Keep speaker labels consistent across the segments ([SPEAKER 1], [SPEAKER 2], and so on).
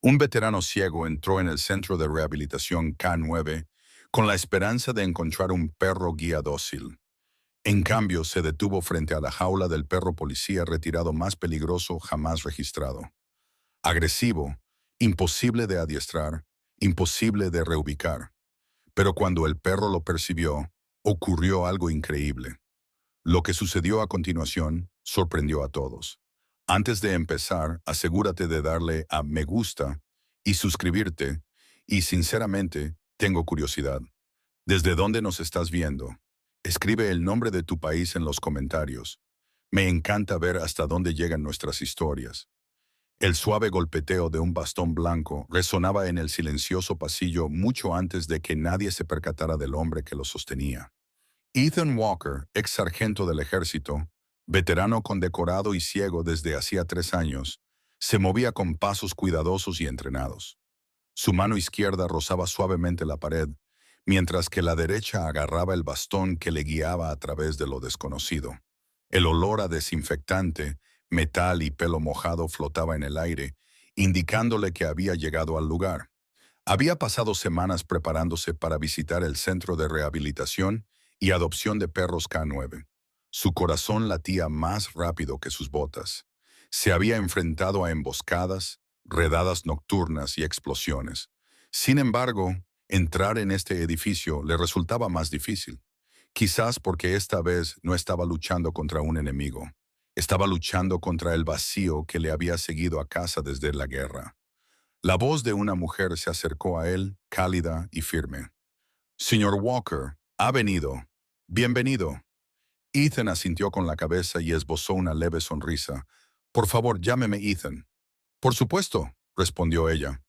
[SPEAKER 1] Un veterano ciego entró en el centro de rehabilitación K9 con la esperanza de encontrar un perro guía dócil. En cambio, se detuvo frente a la jaula del perro policía retirado más peligroso jamás registrado. Agresivo, imposible de adiestrar, imposible de reubicar. Pero cuando el perro lo percibió, ocurrió algo increíble. Lo que sucedió a continuación sorprendió a todos. Antes de empezar, asegúrate de darle a me gusta y suscribirte. Y sinceramente, tengo curiosidad. ¿Desde dónde nos estás viendo? Escribe el nombre de tu país en los comentarios. Me encanta ver hasta dónde llegan nuestras historias. El suave golpeteo de un bastón blanco resonaba en el silencioso pasillo mucho antes de que nadie se percatara del hombre que lo sostenía. Ethan Walker, ex sargento del ejército, veterano condecorado y ciego desde hacía 3 años, se movía con pasos cuidadosos y entrenados. Su mano izquierda rozaba suavemente la pared, mientras que la derecha agarraba el bastón que le guiaba a través de lo desconocido. El olor a desinfectante, metal y pelo mojado flotaba en el aire, indicándole que había llegado al lugar. Había pasado semanas preparándose para visitar el centro de rehabilitación y adopción de perros K9. Su corazón latía más rápido que sus botas. Se había enfrentado a emboscadas, redadas nocturnas y explosiones. Sin embargo, entrar en este edificio le resultaba más difícil. Quizás porque esta vez no estaba luchando contra un enemigo. Estaba luchando contra el vacío que le había seguido a casa desde la guerra. La voz de una mujer se acercó a él, cálida y firme. Señor Walker, ha venido. Bienvenido. Ethan asintió con la cabeza y esbozó una leve sonrisa. Por favor, llámeme Ethan. Por supuesto, respondió ella.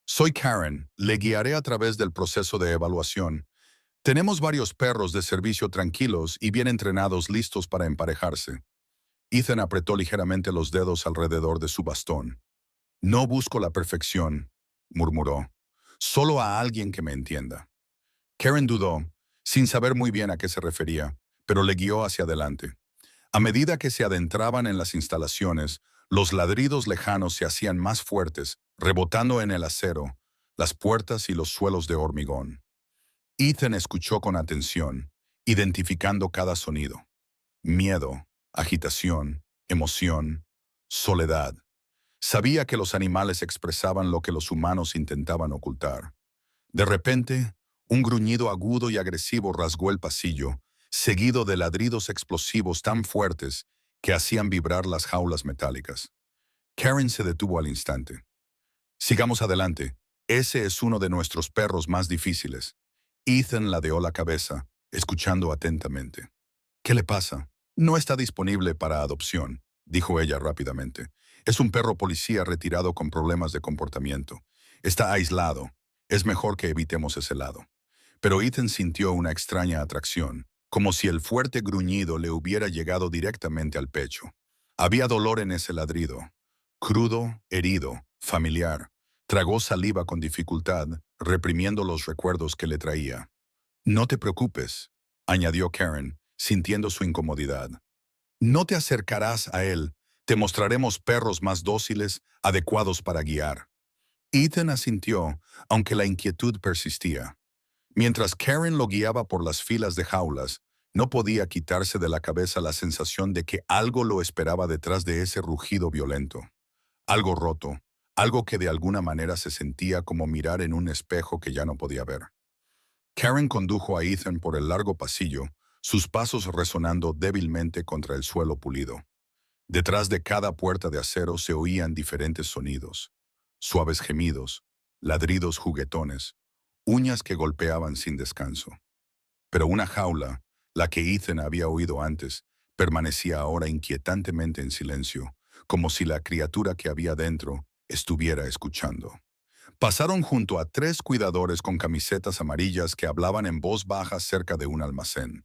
[SPEAKER 1] Soy Karen, le guiaré a través del proceso de evaluación. Tenemos varios perros de servicio tranquilos y bien entrenados listos para emparejarse. Ethan apretó ligeramente los dedos alrededor de su bastón. No busco la perfección, murmuró. Solo a alguien que me entienda. Karen dudó, sin saber muy bien a qué se refería, pero le guió hacia adelante. A medida que se adentraban en las instalaciones, los ladridos lejanos se hacían más fuertes, rebotando en el acero, las puertas y los suelos de hormigón. Ethan escuchó con atención, identificando cada sonido. Miedo, agitación, emoción, soledad. Sabía que los animales expresaban lo que los humanos intentaban ocultar. De repente, un gruñido agudo y agresivo rasgó el pasillo, seguido de ladridos explosivos tan fuertes que hacían vibrar las jaulas metálicas. Karen se detuvo al instante. Sigamos adelante. Ese es uno de nuestros perros más difíciles. Ethan ladeó la cabeza, escuchando atentamente. ¿Qué le pasa? No está disponible para adopción, dijo ella rápidamente. Es un perro policía retirado con problemas de comportamiento. Está aislado. Es mejor que evitemos ese lado. Pero Ethan sintió una extraña atracción, como si el fuerte gruñido le hubiera llegado directamente al pecho. Había dolor en ese ladrido. Crudo, herido, familiar. Tragó saliva con dificultad, reprimiendo los recuerdos que le traía. No te preocupes, añadió Karen, sintiendo su incomodidad. No te acercarás a él. Te mostraremos perros más dóciles, adecuados para guiar. Ethan asintió, aunque la inquietud persistía. Mientras Karen lo guiaba por las filas de jaulas, no podía quitarse de la cabeza la sensación de que algo lo esperaba detrás de ese rugido violento. Algo roto, algo que de alguna manera se sentía como mirar en un espejo que ya no podía ver. Karen condujo a Ethan por el largo pasillo, sus pasos resonando débilmente contra el suelo pulido. Detrás de cada puerta de acero se oían diferentes sonidos, suaves gemidos, ladridos juguetones, uñas que golpeaban sin descanso. Pero una jaula, la que Ethan había oído antes, permanecía ahora inquietantemente en silencio, como si la criatura que había dentro estuviera escuchando. Pasaron junto a 3 cuidadores con camisetas amarillas que hablaban en voz baja cerca de un almacén.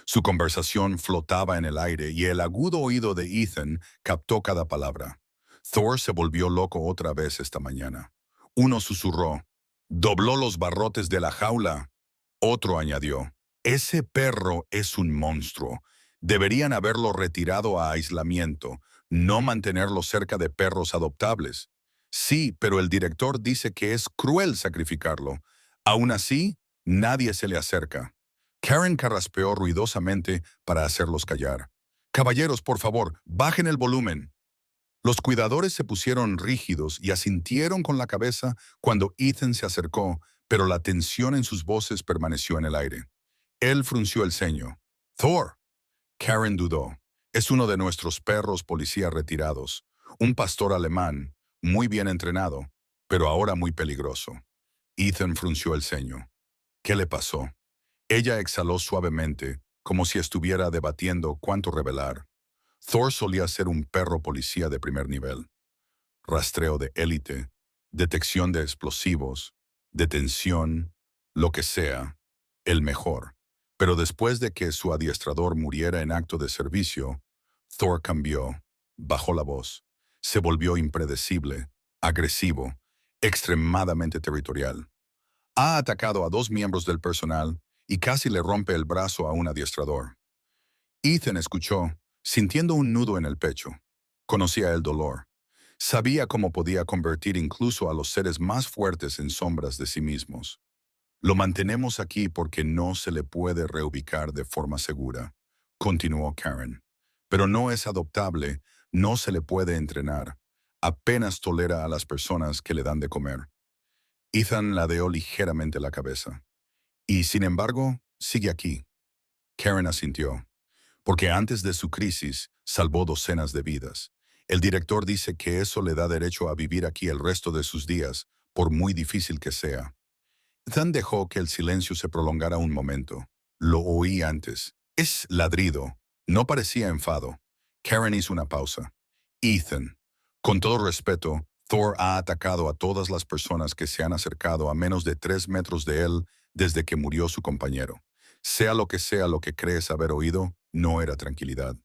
[SPEAKER 1] Su conversación flotaba en el aire y el agudo oído de Ethan captó cada palabra. Thor se volvió loco otra vez esta mañana. Uno susurró, «Dobló los barrotes de la jaula». Otro añadió, «Ese perro es un monstruo. Deberían haberlo retirado a aislamiento, no mantenerlo cerca de perros adoptables». Sí, pero el director dice que es cruel sacrificarlo. Aún así, nadie se le acerca. Karen carraspeó ruidosamente para hacerlos callar. Caballeros, por favor, bajen el volumen. Los cuidadores se pusieron rígidos y asintieron con la cabeza cuando Ethan se acercó, pero la tensión en sus voces permaneció en el aire. Él frunció el ceño. Thor. Karen dudó. Es uno de nuestros perros policía retirados, un pastor alemán, muy bien entrenado, pero ahora muy peligroso. Ethan frunció el ceño. ¿Qué le pasó? Ella exhaló suavemente, como si estuviera debatiendo cuánto revelar. Thor solía ser un perro policía de primer nivel. Rastreo de élite, detección de explosivos, detención, lo que sea, el mejor. Pero después de que su adiestrador muriera en acto de servicio, Thor cambió, bajó la voz, se volvió impredecible, agresivo, extremadamente territorial. Ha atacado a 2 miembros del personal y casi le rompe el brazo a un adiestrador. Ethan escuchó, sintiendo un nudo en el pecho. Conocía el dolor. Sabía cómo podía convertir incluso a los seres más fuertes en sombras de sí mismos. Lo mantenemos aquí porque no se le puede reubicar de forma segura, continuó Karen. Pero no es adoptable, no se le puede entrenar. Apenas tolera a las personas que le dan de comer. Ethan ladeó ligeramente la cabeza. Y sin embargo, sigue aquí. Karen asintió. Porque antes de su crisis, salvó docenas de vidas. El director dice que eso le da derecho a vivir aquí el resto de sus días, por muy difícil que sea. Ethan dejó que el silencio se prolongara un momento. Lo oí antes. Es ladrido. No parecía enfado. Karen hizo una pausa. Ethan. Con todo respeto, Thor ha atacado a todas las personas que se han acercado a menos de 3 metros de él desde que murió su compañero. Sea lo que crees haber oído, no era tranquilidad.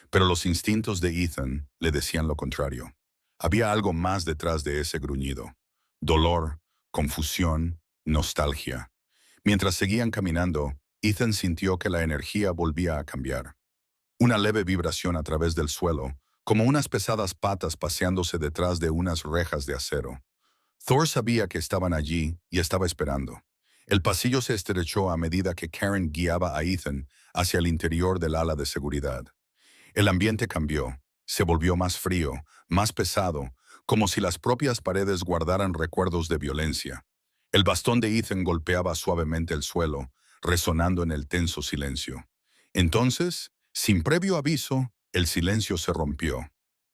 [SPEAKER 1] Pero los instintos de Ethan le decían lo contrario. Había algo más detrás de ese gruñido. Dolor, confusión, nostalgia. Mientras seguían caminando, Ethan sintió que la energía volvía a cambiar. Una leve vibración a través del suelo, como unas pesadas patas paseándose detrás de unas rejas de acero. Thor sabía que estaban allí y estaba esperando. El pasillo se estrechó a medida que Karen guiaba a Ethan hacia el interior del ala de seguridad. El ambiente cambió, se volvió más frío, más pesado, como si las propias paredes guardaran recuerdos de violencia. El bastón de Ethan golpeaba suavemente el suelo, resonando en el tenso silencio. Entonces, sin previo aviso, el silencio se rompió.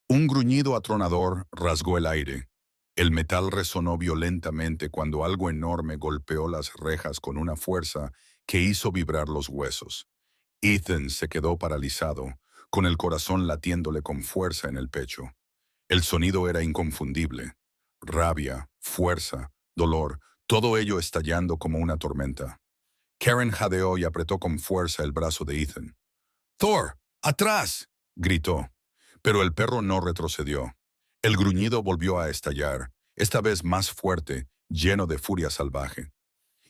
[SPEAKER 1] Un gruñido atronador rasgó el aire. El metal resonó violentamente cuando algo enorme golpeó las rejas con una fuerza que hizo vibrar los huesos. Ethan se quedó paralizado, con el corazón latiéndole con fuerza en el pecho. El sonido era inconfundible. Rabia, fuerza, dolor, todo ello estallando como una tormenta. Karen jadeó y apretó con fuerza el brazo de Ethan. ¡Thor! ¡Atrás! Gritó. Pero el perro no retrocedió. El gruñido volvió a estallar, esta vez más fuerte, lleno de furia salvaje.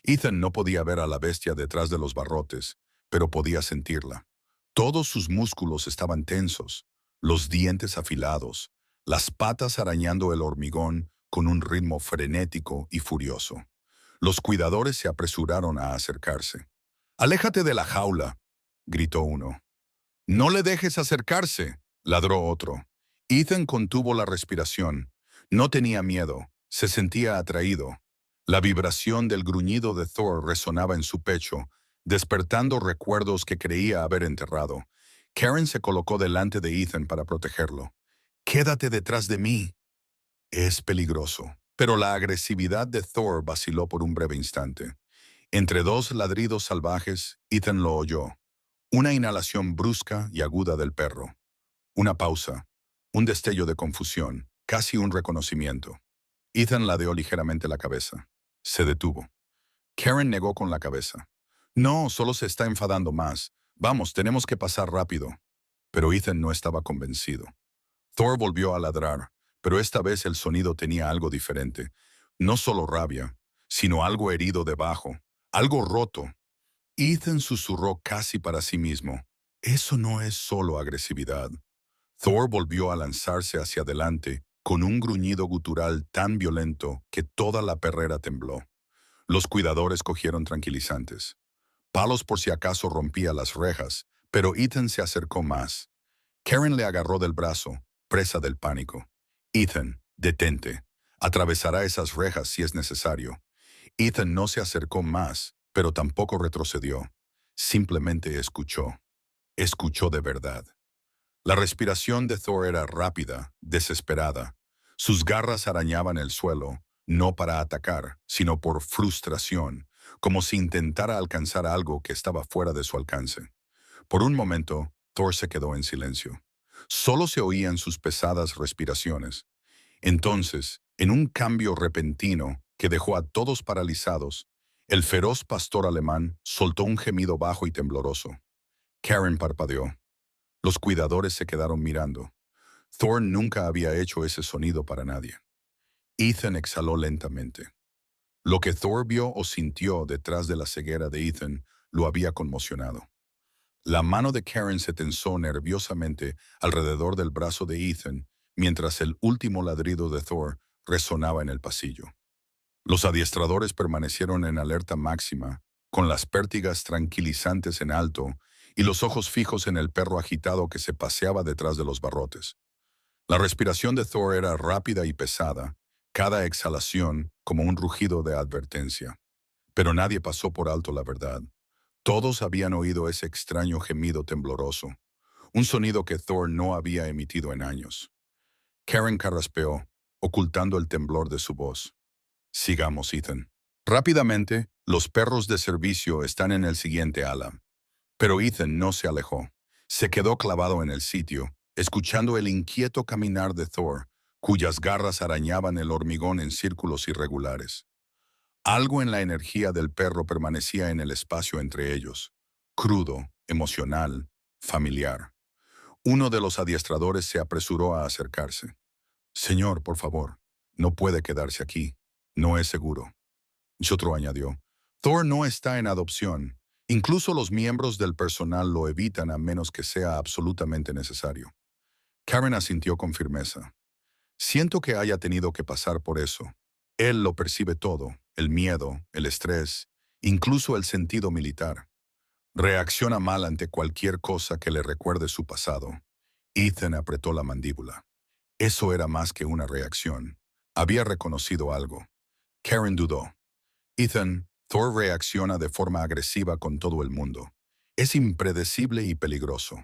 [SPEAKER 1] Ethan no podía ver a la bestia detrás de los barrotes, pero podía sentirla. Todos sus músculos estaban tensos, los dientes afilados, las patas arañando el hormigón con un ritmo frenético y furioso. Los cuidadores se apresuraron a acercarse. «¡Aléjate de la jaula!», gritó uno. «¡No le dejes acercarse!», ladró otro. Ethan contuvo la respiración. No tenía miedo, se sentía atraído. La vibración del gruñido de Thor resonaba en su pecho, despertando recuerdos que creía haber enterrado. Karen se colocó delante de Ethan para protegerlo. «Quédate detrás de mí». Es peligroso. Pero la agresividad de Thor vaciló por un breve instante. Entre 2 ladridos salvajes, Ethan lo oyó. Una inhalación brusca y aguda del perro. Una pausa. Un destello de confusión, casi un reconocimiento. Ethan ladeó ligeramente la cabeza. Se detuvo. Karen negó con la cabeza. «No, solo se está enfadando más. Vamos, tenemos que pasar rápido». Pero Ethan no estaba convencido. Thor volvió a ladrar, pero esta vez el sonido tenía algo diferente. No solo rabia, sino algo herido debajo, algo roto. Ethan susurró casi para sí mismo. «Eso no es solo agresividad». Thor volvió a lanzarse hacia adelante con un gruñido gutural tan violento que toda la perrera tembló. Los cuidadores cogieron tranquilizantes. Palos por si acaso rompía las rejas, pero Ethan se acercó más. Karen le agarró del brazo, presa del pánico. Ethan, detente. Atravesará esas rejas si es necesario. Ethan no se acercó más, pero tampoco retrocedió. Simplemente escuchó. Escuchó de verdad. La respiración de Thor era rápida, desesperada. Sus garras arañaban el suelo, no para atacar, sino por frustración, como si intentara alcanzar algo que estaba fuera de su alcance. Por un momento, Thor se quedó en silencio. Solo se oían sus pesadas respiraciones. Entonces, en un cambio repentino que dejó a todos paralizados, el feroz pastor alemán soltó un gemido bajo y tembloroso. Karen parpadeó. Los cuidadores se quedaron mirando. Thor nunca había hecho ese sonido para nadie. Ethan exhaló lentamente. Lo que Thor vio o sintió detrás de la ceguera de Ethan lo había conmocionado. La mano de Karen se tensó nerviosamente alrededor del brazo de Ethan mientras el último ladrido de Thor resonaba en el pasillo. Los adiestradores permanecieron en alerta máxima, con las pértigas tranquilizantes en alto y los ojos fijos en el perro agitado que se paseaba detrás de los barrotes. La respiración de Thor era rápida y pesada, cada exhalación como un rugido de advertencia. Pero nadie pasó por alto la verdad. Todos habían oído ese extraño gemido tembloroso, un sonido que Thor no había emitido en años. Karen carraspeó, ocultando el temblor de su voz. Sigamos, Ethan. Rápidamente, los perros de servicio están en el siguiente ala. Pero Ethan no se alejó. Se quedó clavado en el sitio, escuchando el inquieto caminar de Thor, cuyas garras arañaban el hormigón en círculos irregulares. Algo en la energía del perro permanecía en el espacio entre ellos, crudo, emocional, familiar. Uno de los adiestradores se apresuró a acercarse. Señor, por favor, no puede quedarse aquí. No es seguro. Y otro añadió, Thor no está en adopción. Incluso los miembros del personal lo evitan a menos que sea absolutamente necesario. Karen asintió con firmeza. Siento que haya tenido que pasar por eso. Él lo percibe todo, el miedo, el estrés, incluso el sentido militar. Reacciona mal ante cualquier cosa que le recuerde su pasado. Ethan apretó la mandíbula. Eso era más que una reacción. Había reconocido algo. Karen dudó. Ethan, Thor reacciona de forma agresiva con todo el mundo. Es impredecible y peligroso.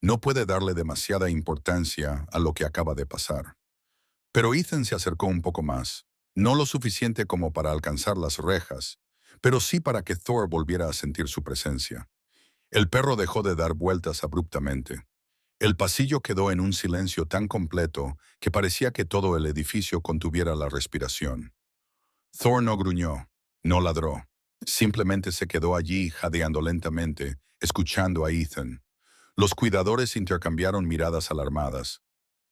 [SPEAKER 1] No puede darle demasiada importancia a lo que acaba de pasar. Pero Ethan se acercó un poco más, no lo suficiente como para alcanzar las rejas, pero sí para que Thor volviera a sentir su presencia. El perro dejó de dar vueltas abruptamente. El pasillo quedó en un silencio tan completo que parecía que todo el edificio contuviera la respiración. Thor no gruñó, no ladró. Simplemente se quedó allí jadeando lentamente, escuchando a Ethan. Los cuidadores intercambiaron miradas alarmadas.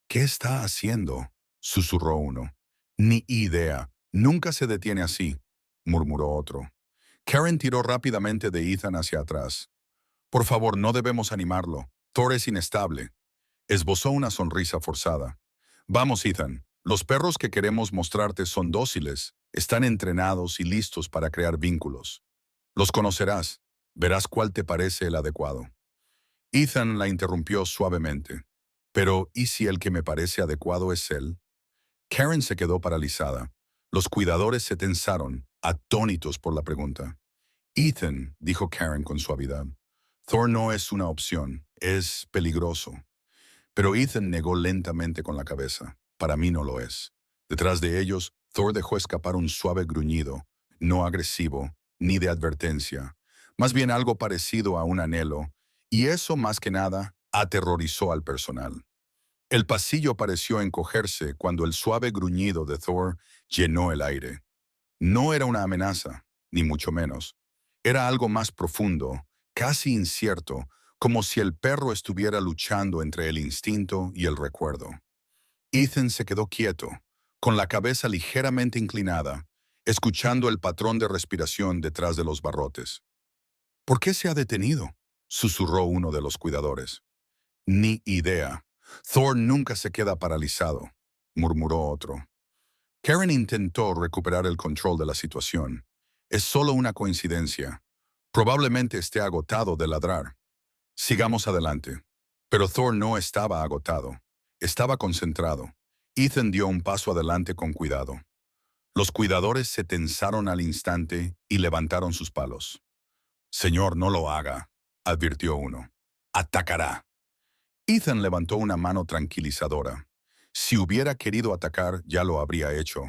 [SPEAKER 1] ¿Qué está haciendo?, susurró uno. Ni idea. Nunca se detiene así, murmuró otro. Karen tiró rápidamente de Ethan hacia atrás. Por favor, no debemos animarlo. Thor es inestable. Esbozó una sonrisa forzada. Vamos, Ethan. Los perros que queremos mostrarte son dóciles, están entrenados y listos para crear vínculos. Los conocerás. Verás cuál te parece el adecuado. Ethan la interrumpió suavemente. Pero, ¿y si el que me parece adecuado es él? Karen se quedó paralizada. Los cuidadores se tensaron, atónitos por la pregunta. Ethan, dijo Karen con suavidad, Thor no es una opción, es peligroso. Pero Ethan negó lentamente con la cabeza. Para mí no lo es. Detrás de ellos, Thor dejó escapar un suave gruñido, no agresivo, ni de advertencia, más bien algo parecido a un anhelo, y eso más que nada aterrorizó al personal. El pasillo pareció encogerse cuando el suave gruñido de Thor llenó el aire. No era una amenaza, ni mucho menos. Era algo más profundo, casi incierto, como si el perro estuviera luchando entre el instinto y el recuerdo. Ethan se quedó quieto, con la cabeza ligeramente inclinada, escuchando el patrón de respiración detrás de los barrotes. ¿Por qué se ha detenido?, susurró uno de los cuidadores. Ni idea. Thor nunca se queda paralizado. murmuró otro. Karen intentó recuperar el control de la situación. Es solo una coincidencia. Probablemente esté agotado de ladrar. Sigamos adelante. Pero Thor no estaba agotado. Estaba concentrado. Ethan dio un paso adelante con cuidado. Los cuidadores se tensaron al instante y levantaron sus palos. Señor, no lo haga, advirtió uno. Atacará. Ethan levantó una mano tranquilizadora. Si hubiera querido atacar, ya lo habría hecho.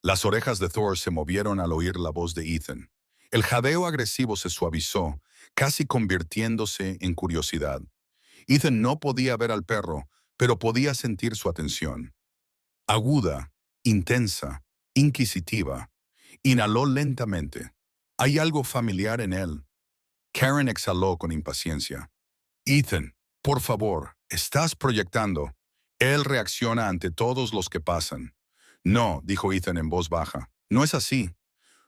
[SPEAKER 1] Las orejas de Thor se movieron al oír la voz de Ethan. El jadeo agresivo se suavizó, casi convirtiéndose en curiosidad. Ethan no podía ver al perro, pero podía sentir su atención. Aguda, intensa, inquisitiva. Inhaló lentamente. Hay algo familiar en él. Karen exhaló con impaciencia. Ethan, por favor, estás proyectando. Él reacciona ante todos los que pasan. No, dijo Ethan en voz baja. No es así.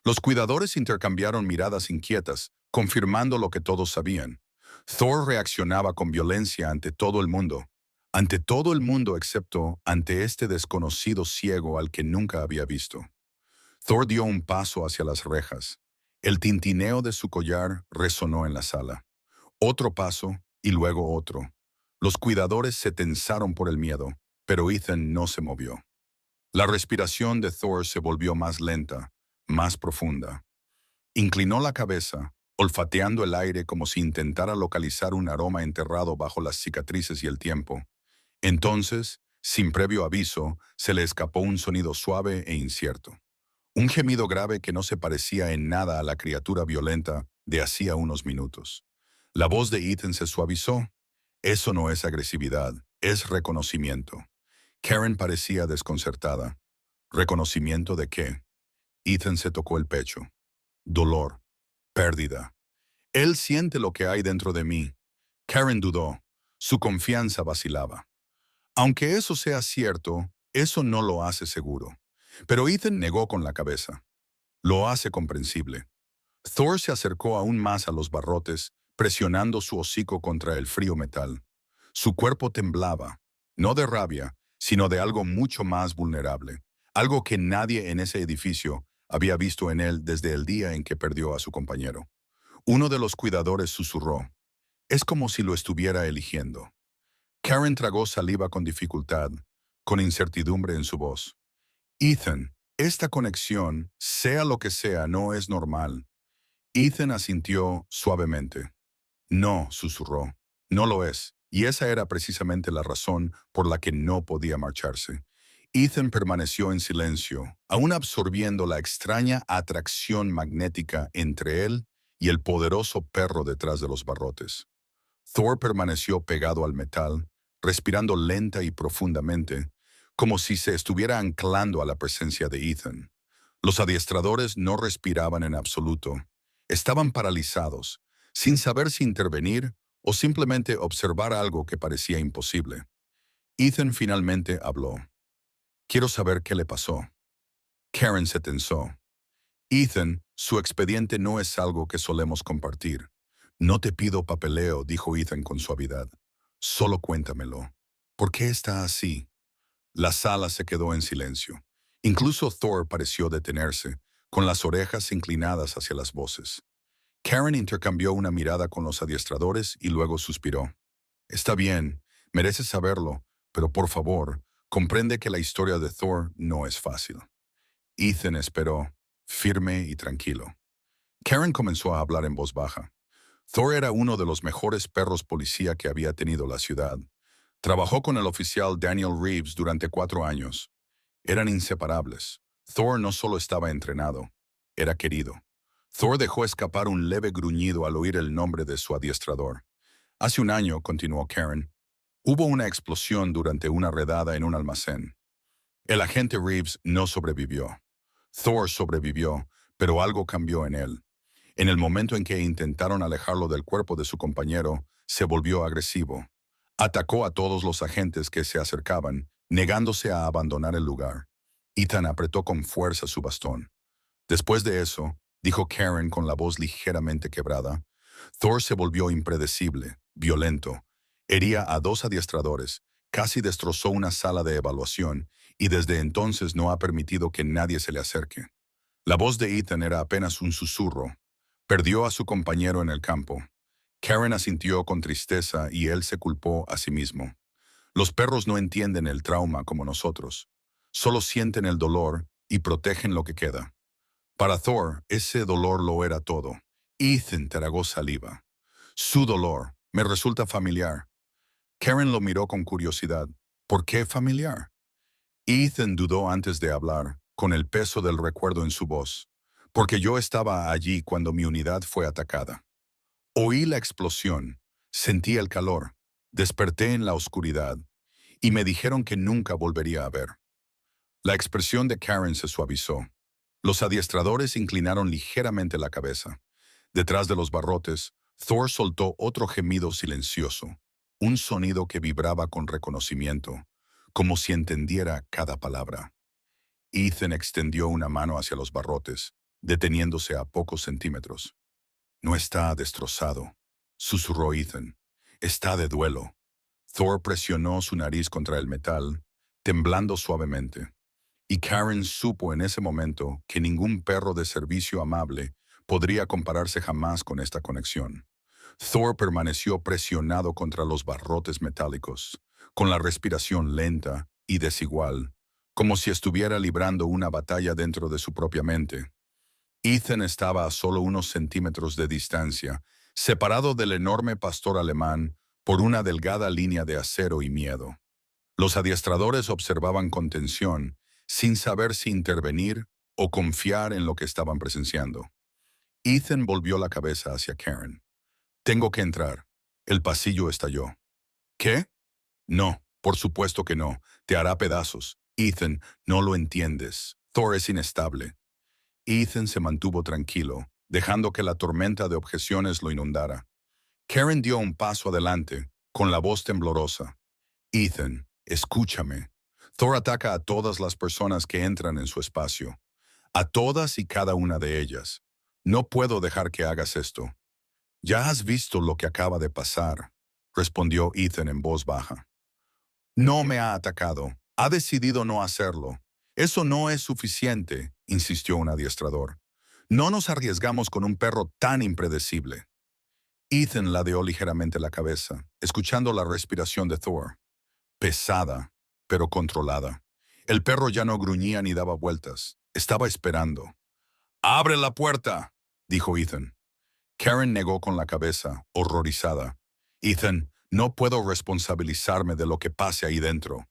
[SPEAKER 1] Los cuidadores intercambiaron miradas inquietas, confirmando lo que todos sabían. Thor reaccionaba con violencia ante todo el mundo excepto ante este desconocido ciego al que nunca había visto. Thor dio un paso hacia las rejas. El tintineo de su collar resonó en la sala. Otro paso y luego otro. Los cuidadores se tensaron por el miedo, pero Ethan no se movió. La respiración de Thor se volvió más lenta, más profunda. Inclinó la cabeza, olfateando el aire como si intentara localizar un aroma enterrado bajo las cicatrices y el tiempo. Entonces, sin previo aviso, se le escapó un sonido suave e incierto. Un gemido grave que no se parecía en nada a la criatura violenta de hacía unos minutos. La voz de Ethan se suavizó. Eso no es agresividad, es reconocimiento. Karen parecía desconcertada. ¿Reconocimiento de qué? Ethan se tocó el pecho. Dolor. Pérdida. Él siente lo que hay dentro de mí. Karen dudó. Su confianza vacilaba. Aunque eso sea cierto, eso no lo hace seguro. Pero Ethan negó con la cabeza. Lo hace comprensible. Thor se acercó aún más a los barrotes, presionando su hocico contra el frío metal. Su cuerpo temblaba, no de rabia, sino de algo mucho más vulnerable, algo que nadie en ese edificio había visto en él desde el día en que perdió a su compañero. Uno de los cuidadores susurró. Es como si lo estuviera eligiendo. Karen tragó saliva con dificultad, con incertidumbre en su voz. Ethan, esta conexión, sea lo que sea, no es normal. Ethan asintió suavemente. No, susurró. No lo es. Y esa era precisamente la razón por la que no podía marcharse. Ethan permaneció en silencio, aún absorbiendo la extraña atracción magnética entre él y el poderoso perro detrás de los barrotes. Thor permaneció pegado al metal, respirando lenta y profundamente, como si se estuviera anclando a la presencia de Ethan. Los adiestradores no respiraban en absoluto. Estaban paralizados, sin saber si intervenir o simplemente observar algo que parecía imposible. Ethan finalmente habló. Quiero saber qué le pasó. Karen se tensó. Ethan, su expediente no es algo que solemos compartir. No te pido papeleo, dijo Ethan con suavidad. Solo cuéntamelo. ¿Por qué está así? La sala se quedó en silencio. Incluso Thor pareció detenerse, con las orejas inclinadas hacia las voces. Karen intercambió una mirada con los adiestradores y luego suspiró. Está bien, mereces saberlo, pero por favor, comprende que la historia de Thor no es fácil. Ethan esperó, firme y tranquilo. Karen comenzó a hablar en voz baja. Thor era uno de los mejores perros policía que había tenido la ciudad. Trabajó con el oficial Daniel Reeves durante 4 años. Eran inseparables. Thor no solo estaba entrenado, era querido. Thor dejó escapar un leve gruñido al oír el nombre de su adiestrador. Hace un año, continuó Karen, hubo una explosión durante una redada en un almacén. El agente Reeves no sobrevivió. Thor sobrevivió, pero algo cambió en él. En el momento en que intentaron alejarlo del cuerpo de su compañero, se volvió agresivo. Atacó a todos los agentes que se acercaban, negándose a abandonar el lugar. Ethan apretó con fuerza su bastón. Después de eso, dijo Karen con la voz ligeramente quebrada, Thor se volvió impredecible, violento. Hería a 2 adiestradores, casi destrozó una sala de evaluación y desde entonces no ha permitido que nadie se le acerque. La voz de Ethan era apenas un susurro. Perdió a su compañero en el campo. Karen asintió con tristeza y él se culpó a sí mismo. Los perros no entienden el trauma como nosotros. Solo sienten el dolor y protegen lo que queda. Para Thor, ese dolor lo era todo. Ethan tragó saliva. Su dolor me resulta familiar. Karen lo miró con curiosidad. ¿Por qué familiar? Ethan dudó antes de hablar, con el peso del recuerdo en su voz. Porque yo estaba allí cuando mi unidad fue atacada. Oí la explosión, sentí el calor, desperté en la oscuridad y me dijeron que nunca volvería a ver. La expresión de Karen se suavizó. Los adiestradores inclinaron ligeramente la cabeza. Detrás de los barrotes, Thor soltó otro gemido silencioso, un sonido que vibraba con reconocimiento, como si entendiera cada palabra. Ethan extendió una mano hacia los barrotes, deteniéndose a pocos centímetros. No está destrozado, susurró Ethan. Está de duelo. Thor presionó su nariz contra el metal, temblando suavemente. Y Karen supo en ese momento que ningún perro de servicio amable podría compararse jamás con esta conexión. Thor permaneció presionado contra los barrotes metálicos, con la respiración lenta y desigual, como si estuviera librando una batalla dentro de su propia mente. Ethan estaba a solo unos centímetros de distancia, separado del enorme pastor alemán por una delgada línea de acero y miedo. Los adiestradores observaban con tensión, sin saber si intervenir o confiar en lo que estaban presenciando. Ethan volvió la cabeza hacia Karen. Tengo que entrar. El pasillo estalló. ¿Qué? No, por supuesto que no. Te hará pedazos. Ethan, no lo entiendes. Thor es inestable. Ethan se mantuvo tranquilo, dejando que la tormenta de objeciones lo inundara. Karen dio un paso adelante, con la voz temblorosa. Ethan, escúchame. Thor ataca a todas las personas que entran en su espacio. A todas y cada una de ellas. No puedo dejar que hagas esto. Ya has visto lo que acaba de pasar, respondió Ethan en voz baja. No me ha atacado. Ha decidido no hacerlo. Eso no es suficiente, insistió un adiestrador. No nos arriesgamos con un perro tan impredecible. Ethan ladeó ligeramente la cabeza, escuchando la respiración de Thor. Pesada, pero controlada. El perro ya no gruñía ni daba vueltas. Estaba esperando. ¡Abre la puerta!, dijo Ethan. Karen negó con la cabeza, horrorizada. Ethan, no puedo responsabilizarme de lo que pase ahí dentro.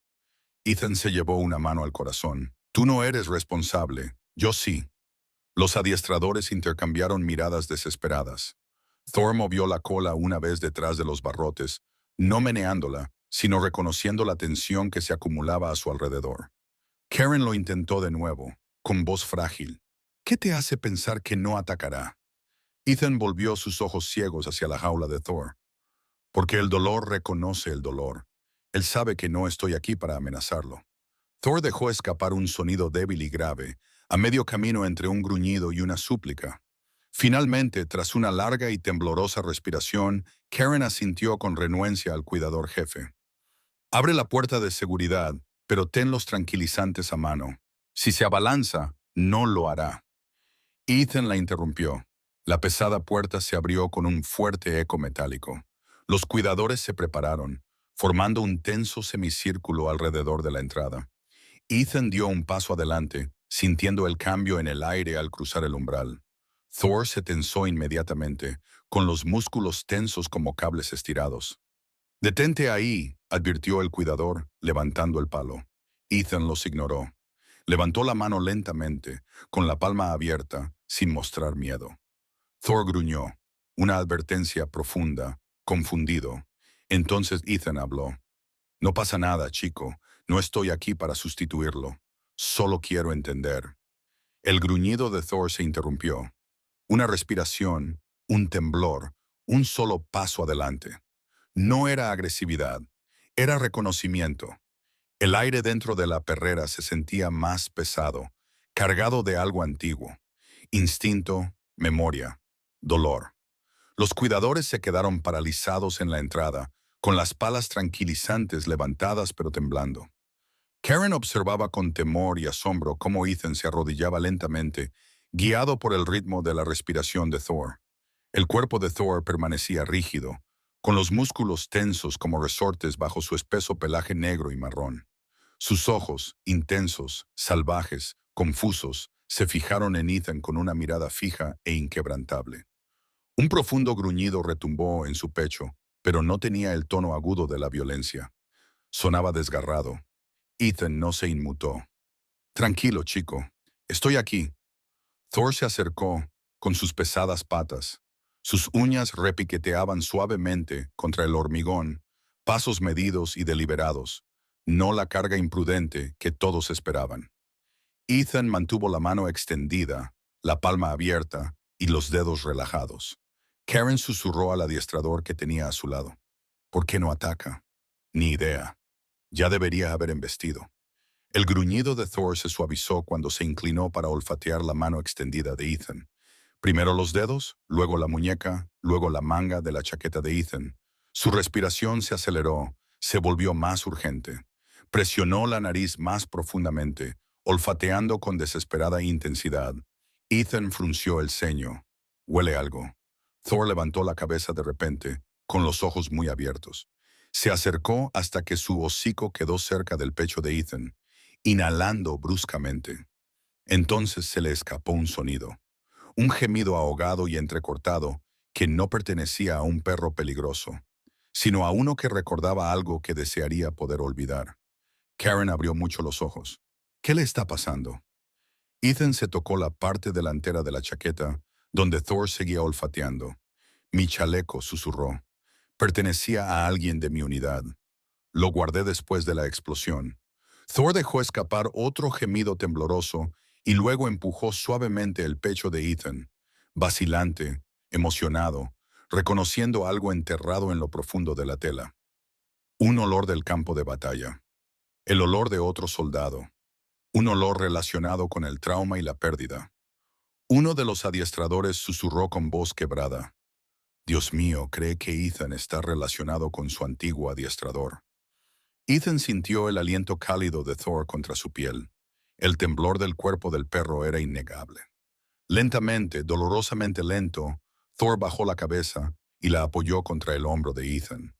[SPEAKER 1] Ethan se llevó una mano al corazón. Tú no eres responsable, yo sí. Los adiestradores intercambiaron miradas desesperadas. Thor movió la cola una vez detrás de los barrotes, no meneándola, sino reconociendo la tensión que se acumulaba a su alrededor. Karen lo intentó de nuevo, con voz frágil. ¿Qué te hace pensar que no atacará? Ethan volvió sus ojos ciegos hacia la jaula de Thor. Porque el dolor reconoce el dolor. Él sabe que no estoy aquí para amenazarlo. Thor dejó escapar un sonido débil y grave, a medio camino entre un gruñido y una súplica. Finalmente, tras una larga y temblorosa respiración, Karen asintió con renuencia al cuidador jefe. Abre la puerta de seguridad, pero ten los tranquilizantes a mano. Si se abalanza, no lo hará. Ethan la interrumpió. La pesada puerta se abrió con un fuerte eco metálico. Los cuidadores se prepararon, formando un tenso semicírculo alrededor de la entrada. Ethan dio un paso adelante, sintiendo el cambio en el aire al cruzar el umbral. Thor se tensó inmediatamente, con los músculos tensos como cables estirados. «Detente ahí», advirtió el cuidador, levantando el palo. Ethan los ignoró. Levantó la mano lentamente, con la palma abierta, sin mostrar miedo. Thor gruñó, una advertencia profunda, confundido. Entonces Ethan habló. «No pasa nada, chico. No estoy aquí para sustituirlo. Solo quiero entender». El gruñido de Thor se interrumpió. Una respiración, un temblor, un solo paso adelante. No era agresividad, era reconocimiento. El aire dentro de la perrera se sentía más pesado, cargado de algo antiguo. Instinto, memoria, dolor. Los cuidadores se quedaron paralizados en la entrada, con las palas tranquilizantes levantadas pero temblando. Karen observaba con temor y asombro cómo Ethan se arrodillaba lentamente, guiado por el ritmo de la respiración de Thor. El cuerpo de Thor permanecía rígido, con los músculos tensos como resortes bajo su espeso pelaje negro y marrón. Sus ojos, intensos, salvajes, confusos, se fijaron en Ethan con una mirada fija e inquebrantable. Un profundo gruñido retumbó en su pecho, pero no tenía el tono agudo de la violencia. Sonaba desgarrado. Ethan no se inmutó. Tranquilo, chico. Estoy aquí. Thor se acercó con sus pesadas patas. Sus uñas repiqueteaban suavemente contra el hormigón, pasos medidos y deliberados, no la carga imprudente que todos esperaban. Ethan mantuvo la mano extendida, la palma abierta y los dedos relajados. Karen susurró al adiestrador que tenía a su lado. ¿Por qué no ataca? Ni idea. Ya debería haber embestido. El gruñido de Thor se suavizó cuando se inclinó para olfatear la mano extendida de Ethan. Primero los dedos, luego la muñeca, luego la manga de la chaqueta de Ethan. Su respiración se aceleró, se volvió más urgente. Presionó la nariz más profundamente, olfateando con desesperada intensidad. Ethan frunció el ceño. Huele algo. Thor levantó la cabeza de repente, con los ojos muy abiertos. Se acercó hasta que su hocico quedó cerca del pecho de Ethan, inhalando bruscamente. Entonces se le escapó un sonido, un gemido ahogado y entrecortado que no pertenecía a un perro peligroso, sino a uno que recordaba algo que desearía poder olvidar. Karen abrió mucho los ojos. ¿Qué le está pasando? Ethan se tocó la parte delantera de la chaqueta, donde Thor seguía olfateando. Mi chaleco, susurró. Pertenecía a alguien de mi unidad. Lo guardé después de la explosión. Thor dejó escapar otro gemido tembloroso y luego empujó suavemente el pecho de Ethan, vacilante, emocionado, reconociendo algo enterrado en lo profundo de la tela. Un olor del campo de batalla. El olor de otro soldado. Un olor relacionado con el trauma y la pérdida. Uno de los adiestradores susurró con voz quebrada. Dios mío, cree que Ethan está relacionado con su antiguo adiestrador. Ethan sintió el aliento cálido de Thor contra su piel. El temblor del cuerpo del perro era innegable. Lentamente, dolorosamente lento, Thor bajó la cabeza y la apoyó contra el hombro de Ethan.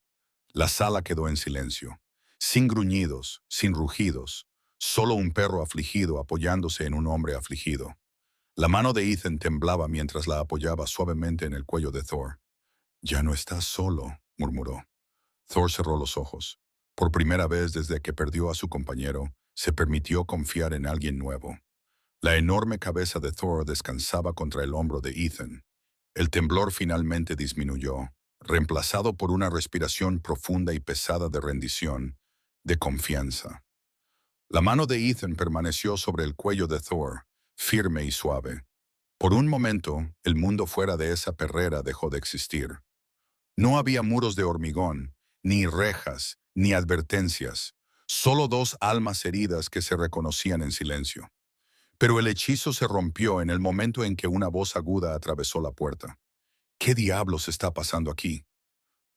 [SPEAKER 1] La sala quedó en silencio, sin gruñidos, sin rugidos, solo un perro afligido apoyándose en un hombre afligido. La mano de Ethan temblaba mientras la apoyaba suavemente en el cuello de Thor. «Ya no estás solo», murmuró. Thor cerró los ojos. Por primera vez desde que perdió a su compañero, se permitió confiar en alguien nuevo. La enorme cabeza de Thor descansaba contra el hombro de Ethan. El temblor finalmente disminuyó, reemplazado por una respiración profunda y pesada de rendición, de confianza. La mano de Ethan permaneció sobre el cuello de Thor, firme y suave. Por un momento, el mundo fuera de esa perrera dejó de existir. No había muros de hormigón, ni rejas, ni advertencias, solo dos almas heridas que se reconocían en silencio. Pero el hechizo se rompió en el momento en que una voz aguda atravesó la puerta. ¿Qué diablos está pasando aquí?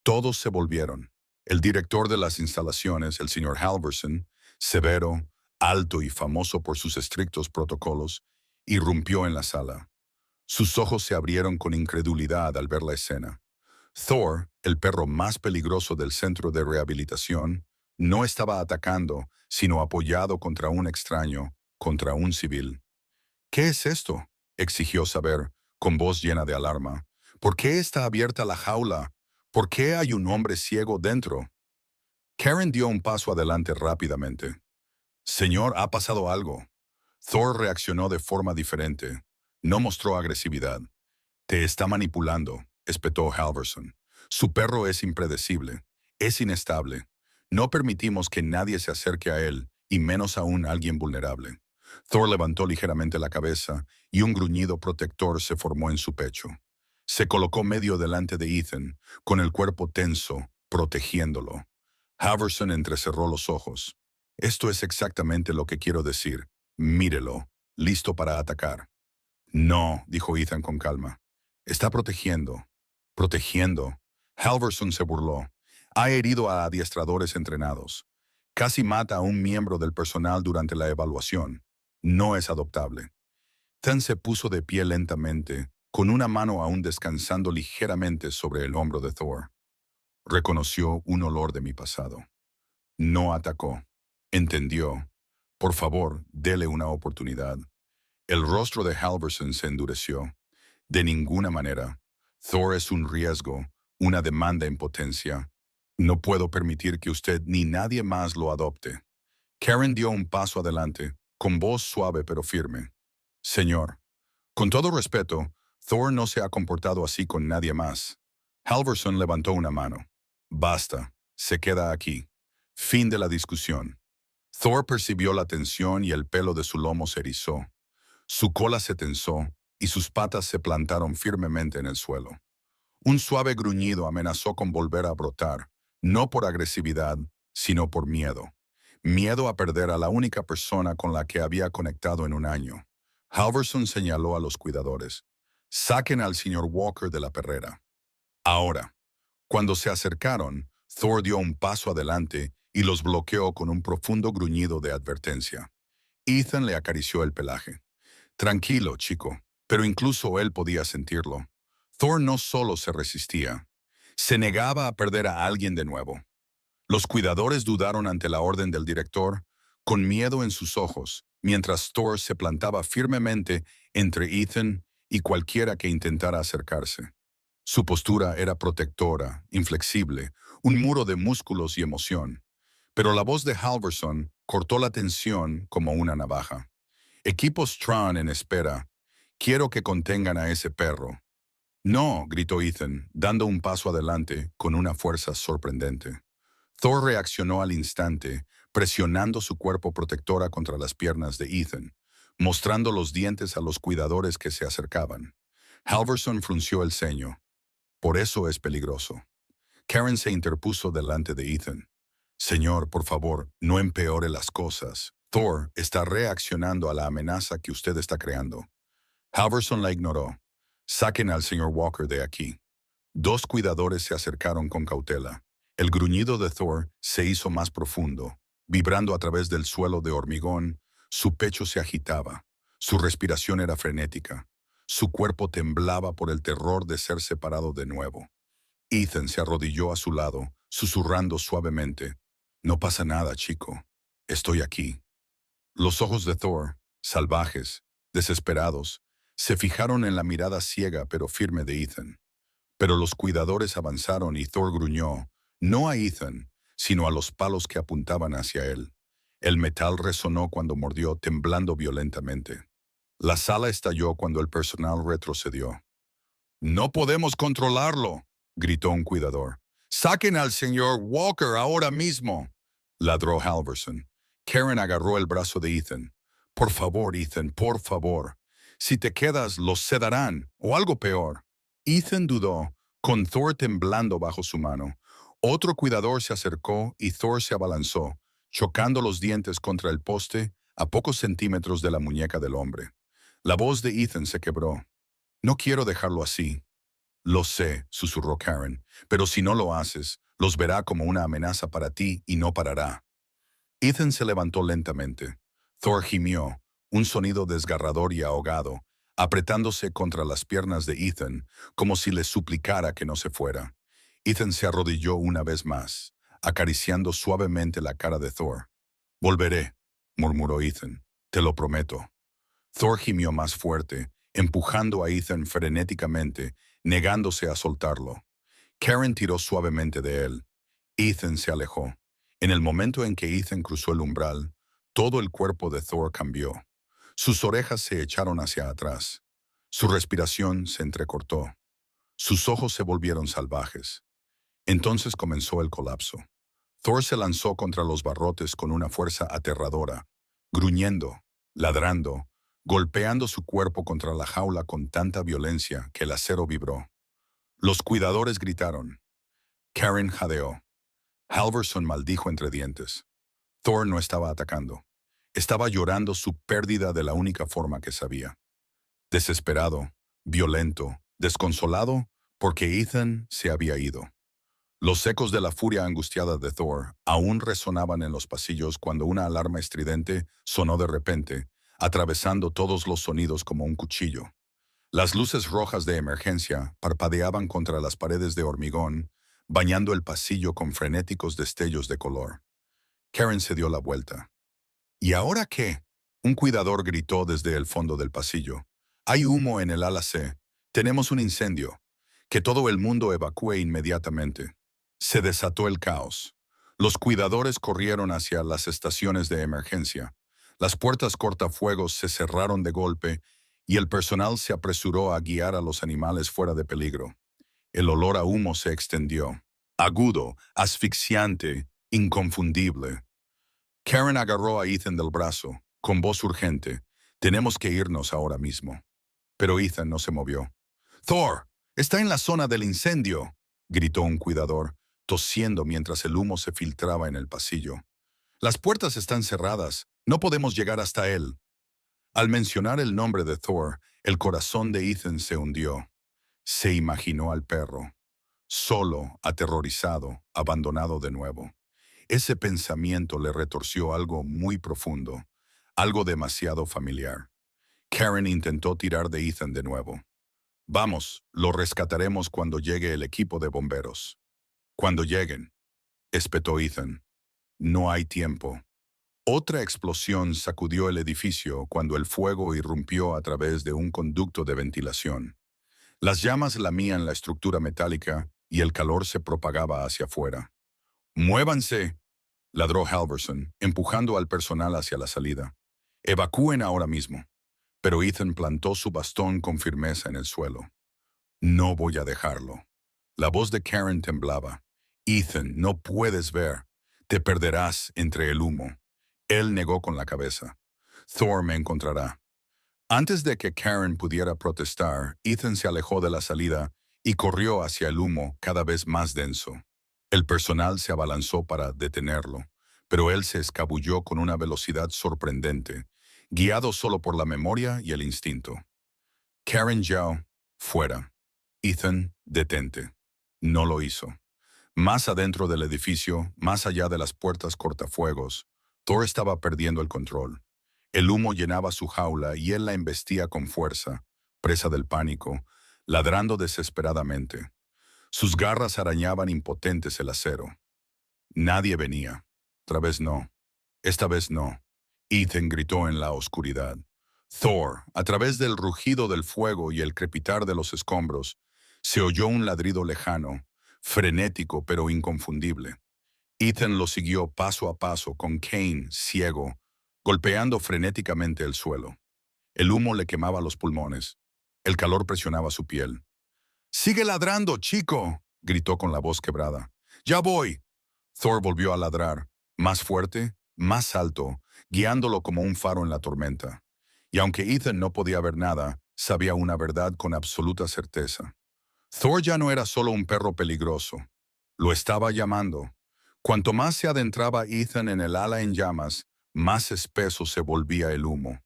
[SPEAKER 1] Todos se volvieron. El director de las instalaciones, el señor Halverson, severo, alto y famoso por sus estrictos protocolos, irrumpió en la sala. Sus ojos se abrieron con incredulidad al ver la escena. Thor, el perro más peligroso del centro de rehabilitación, no estaba atacando, sino apoyado contra un extraño, contra un civil. «¿Qué es esto?», exigió saber, con voz llena de alarma. «¿Por qué está abierta la jaula? ¿Por qué hay un hombre ciego dentro?». Karen dio un paso adelante rápidamente. «Señor, ha pasado algo». Thor reaccionó de forma diferente. No mostró agresividad. «Te está manipulando», espetó Halverson. «Su perro es impredecible, es inestable. No permitimos que nadie se acerque a él, y menos aún alguien vulnerable». Thor levantó ligeramente la cabeza y un gruñido protector se formó en su pecho. Se colocó medio delante de Ethan, con el cuerpo tenso, protegiéndolo. Halverson entrecerró los ojos. «Esto es exactamente lo que quiero decir. Mírelo, listo para atacar». «No», dijo Ethan con calma. «Está protegiendo». «Protegiendo». Halverson se burló. «Ha herido a adiestradores entrenados. Casi mata a un miembro del personal durante la evaluación. No es adoptable. Ethan se puso de pie lentamente, con una mano aún descansando ligeramente sobre el hombro de Thor. Reconoció un olor de mi pasado. No atacó. Entendió. Por favor, dele una oportunidad. El rostro de Halverson se endureció. De ninguna manera. Thor es un riesgo, una demanda en potencia. No puedo permitir que usted ni nadie más lo adopte. Karen dio un paso adelante, con voz suave pero firme. Señor, con todo respeto, Thor no se ha comportado así con nadie más. Halverson levantó una mano. Basta, se queda aquí. Fin de la discusión. Thor percibió la tensión y el pelo de su lomo se erizó. Su cola se tensó y sus patas se plantaron firmemente en el suelo. Un suave gruñido amenazó con volver a brotar, no por agresividad, sino por miedo. Miedo a perder a la única persona con la que había conectado en un año. Halverson señaló a los cuidadores. Saquen al señor Walker de la perrera. Ahora. Cuando se acercaron, Thor dio un paso adelante y los bloqueó con un profundo gruñido de advertencia. Ethan le acarició el pelaje. Tranquilo, chico, pero incluso él podía sentirlo. Thor no solo se resistía, se negaba a perder a alguien de nuevo. Los cuidadores dudaron ante la orden del director, con miedo en sus ojos, mientras Thor se plantaba firmemente entre Ethan y cualquiera que intentara acercarse. Su postura era protectora, inflexible, un muro de músculos y emoción. Pero la voz de Halverson cortó la tensión como una navaja. Equipo Strawn en espera. Quiero que contengan a ese perro. No, gritó Ethan, dando un paso adelante con una fuerza sorprendente. Thor reaccionó al instante, presionando su cuerpo protectora contra las piernas de Ethan, mostrando los dientes a los cuidadores que se acercaban. Halverson frunció el ceño. Por eso es peligroso. Karen se interpuso delante de Ethan. Señor, por favor, no empeore las cosas. Thor está reaccionando a la amenaza que usted está creando. Halverson la ignoró. Saquen al señor Walker de aquí. Dos cuidadores se acercaron con cautela. El gruñido de Thor se hizo más profundo. Vibrando a través del suelo de hormigón, su pecho se agitaba. Su respiración era frenética. Su cuerpo temblaba por el terror de ser separado de nuevo. Ethan se arrodilló a su lado, susurrando suavemente. No pasa nada, chico. Estoy aquí. Los ojos de Thor, salvajes, desesperados, se fijaron en la mirada ciega pero firme de Ethan. Pero los cuidadores avanzaron y Thor gruñó, no a Ethan, sino a los palos que apuntaban hacia él. El metal resonó cuando mordió, temblando violentamente. La sala estalló cuando el personal retrocedió. «No podemos controlarlo», gritó un cuidador. «Saquen al señor Walker ahora mismo», ladró Halverson. Karen agarró el brazo de Ethan. «Por favor, Ethan, por favor. Si te quedas, los sedarán, o algo peor». Ethan dudó, con Thor temblando bajo su mano. Otro cuidador se acercó y Thor se abalanzó, chocando los dientes contra el poste a pocos centímetros de la muñeca del hombre. La voz de Ethan se quebró. «No quiero dejarlo así». «Lo sé», susurró Karen, «pero si no lo haces, los verá como una amenaza para ti y no parará». Ethan se levantó lentamente. Thor gimió, un sonido desgarrador y ahogado, apretándose contra las piernas de Ethan, como si le suplicara que no se fuera. Ethan se arrodilló una vez más, acariciando suavemente la cara de Thor. «Volveré», murmuró Ethan, «te lo prometo». Thor gimió más fuerte, empujando a Ethan frenéticamente, negándose a soltarlo. Karen tiró suavemente de él. Ethan se alejó. En el momento en que Ethan cruzó el umbral, todo el cuerpo de Thor cambió. Sus orejas se echaron hacia atrás. Su respiración se entrecortó. Sus ojos se volvieron salvajes. Entonces comenzó el colapso. Thor se lanzó contra los barrotes con una fuerza aterradora, gruñendo, ladrando, golpeando su cuerpo contra la jaula con tanta violencia que el acero vibró. Los cuidadores gritaron. Karen jadeó. Halverson maldijo entre dientes. Thor no estaba atacando. Estaba llorando su pérdida de la única forma que sabía. Desesperado, violento, desconsolado, porque Ethan se había ido. Los ecos de la furia angustiada de Thor aún resonaban en los pasillos cuando una alarma estridente sonó de repente, atravesando todos los sonidos como un cuchillo. Las luces rojas de emergencia parpadeaban contra las paredes de hormigón, bañando el pasillo con frenéticos destellos de color. Karen se dio la vuelta. ¿Y ahora qué? Un cuidador gritó desde el fondo del pasillo. Hay humo en el ala C. Tenemos un incendio. Que todo el mundo evacúe inmediatamente. Se desató el caos. Los cuidadores corrieron hacia las estaciones de emergencia. Las puertas cortafuegos se cerraron de golpe y el personal se apresuró a guiar a los animales fuera de peligro. El olor a humo se extendió. Agudo, asfixiante, inconfundible. Karen agarró a Ethan del brazo, con voz urgente. Tenemos que irnos ahora mismo. Pero Ethan no se movió. Thor, está en la zona del incendio, gritó un cuidador, tosiendo mientras el humo se filtraba en el pasillo. Las puertas están cerradas. No podemos llegar hasta él. Al mencionar el nombre de Thor, el corazón de Ethan se hundió. Se imaginó al perro, solo, aterrorizado, abandonado de nuevo. Ese pensamiento le retorció algo muy profundo, algo demasiado familiar. Karen intentó tirar de Ethan de nuevo. Vamos, lo rescataremos cuando llegue el equipo de bomberos. Cuando lleguen, espetó Ethan. No hay tiempo. Otra explosión sacudió el edificio cuando el fuego irrumpió a través de un conducto de ventilación. Las llamas lamían la estructura metálica y el calor se propagaba hacia afuera. ¡Muévanse!, ladró Halverson, empujando al personal hacia la salida. Evacúen ahora mismo. Pero Ethan plantó su bastón con firmeza en el suelo. No voy a dejarlo. La voz de Karen temblaba. Ethan, no puedes ver. Te perderás entre el humo. Él negó con la cabeza. Thor me encontrará. Antes de que Karen pudiera protestar, Ethan se alejó de la salida y corrió hacia el humo cada vez más denso. El personal se abalanzó para detenerlo, pero él se escabulló con una velocidad sorprendente, guiado solo por la memoria y el instinto. Karen Zhao, fuera. Ethan, detente. No lo hizo. Más adentro del edificio, más allá de las puertas cortafuegos, Thor estaba perdiendo el control. El humo llenaba su jaula y él la embestía con fuerza, presa del pánico, ladrando desesperadamente. Sus garras arañaban impotentes el acero. Nadie venía. Otra vez no. Esta vez no. Ethan gritó en la oscuridad. Thor, a través del rugido del fuego y el crepitar de los escombros, se oyó un ladrido lejano, frenético pero inconfundible. Ethan lo siguió paso a paso con Kane, ciego, golpeando frenéticamente el suelo. El humo le quemaba los pulmones. El calor presionaba su piel. «¡Sigue ladrando, chico!», gritó con la voz quebrada. «¡Ya voy!». Thor volvió a ladrar, más fuerte, más alto, guiándolo como un faro en la tormenta. Y aunque Ethan no podía ver nada, sabía una verdad con absoluta certeza. Thor ya no era solo un perro peligroso. Lo estaba llamando. Cuanto más se adentraba Ethan en el ala en llamas, más espeso se volvía el humo.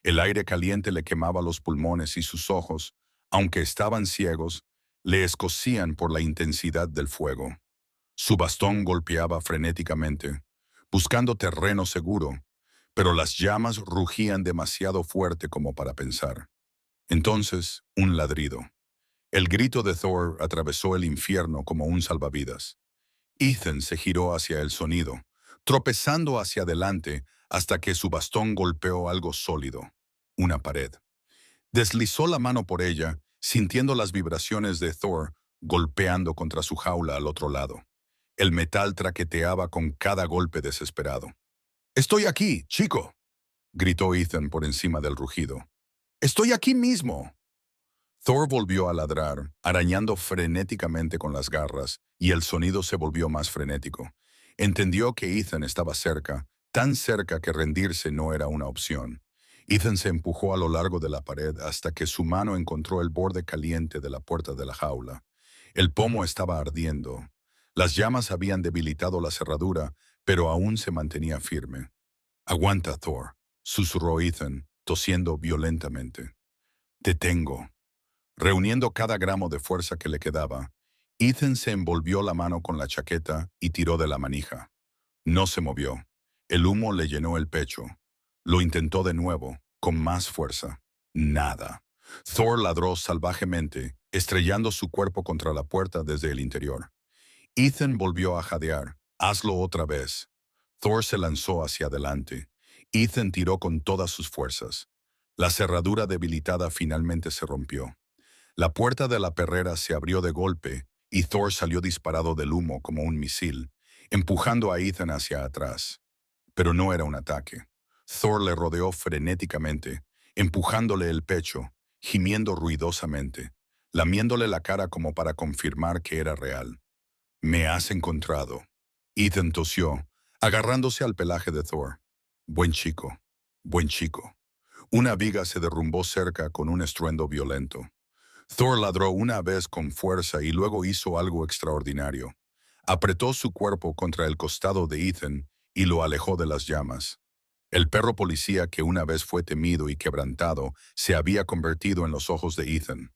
[SPEAKER 1] El aire caliente le quemaba los pulmones y sus ojos, aunque estaban ciegos, le escocían por la intensidad del fuego. Su bastón golpeaba frenéticamente, buscando terreno seguro, pero las llamas rugían demasiado fuerte como para pensar. Entonces, un ladrido. El grito de Thor atravesó el infierno como un salvavidas. Ethan se giró hacia el sonido, tropezando hacia adelante hasta que su bastón golpeó algo sólido, una pared. Deslizó la mano por ella, sintiendo las vibraciones de Thor golpeando contra su jaula al otro lado. El metal traqueteaba con cada golpe desesperado. «¡Estoy aquí, chico!», gritó Ethan por encima del rugido. «¡Estoy aquí mismo!». Thor volvió a ladrar, arañando frenéticamente con las garras, y el sonido se volvió más frenético. Entendió que Ethan estaba cerca, tan cerca que rendirse no era una opción. Ethan se empujó a lo largo de la pared hasta que su mano encontró el borde caliente de la puerta de la jaula. El pomo estaba ardiendo. Las llamas habían debilitado la cerradura, pero aún se mantenía firme. «Aguanta, Thor», susurró Ethan, tosiendo violentamente. «Te tengo». Reuniendo cada gramo de fuerza que le quedaba, Ethan se envolvió la mano con la chaqueta y tiró de la manija. No se movió. El humo le llenó el pecho. Lo intentó de nuevo, con más fuerza. Nada. Thor ladró salvajemente, estrellando su cuerpo contra la puerta desde el interior. Ethan volvió a jadear. Hazlo otra vez. Thor se lanzó hacia adelante. Ethan tiró con todas sus fuerzas. La cerradura debilitada finalmente se rompió. La puerta de la perrera se abrió de golpe y Thor salió disparado del humo como un misil, empujando a Ethan hacia atrás. Pero no era un ataque. Thor le rodeó frenéticamente, empujándole el pecho, gimiendo ruidosamente, lamiéndole la cara como para confirmar que era real. Me has encontrado. Ethan tosió, agarrándose al pelaje de Thor. Buen chico, buen chico. Una viga se derrumbó cerca con un estruendo violento. Thor ladró una vez con fuerza y luego hizo algo extraordinario. Apretó su cuerpo contra el costado de Ethan y lo alejó de las llamas. El perro policía que una vez fue temido y quebrantado se había convertido en los ojos de Ethan.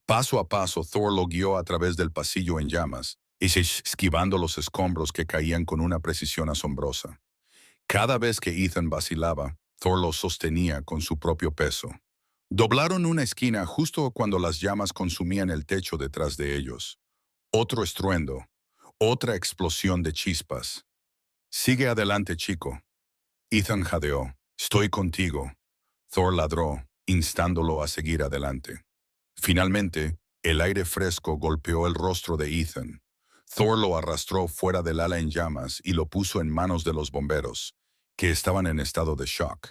[SPEAKER 1] Paso a paso, Thor lo guió a través del pasillo en llamas, esquivando los escombros que caían con una precisión asombrosa. Cada vez que Ethan vacilaba, Thor lo sostenía con su propio peso. Doblaron una esquina justo cuando las llamas consumían el techo detrás de ellos. Otro estruendo, otra explosión de chispas. Sigue adelante, chico. Ethan jadeó. Estoy contigo. Thor ladró, instándolo a seguir adelante. Finalmente, el aire fresco golpeó el rostro de Ethan. Thor lo arrastró fuera del ala en llamas y lo puso en manos de los bomberos, que estaban en estado de shock.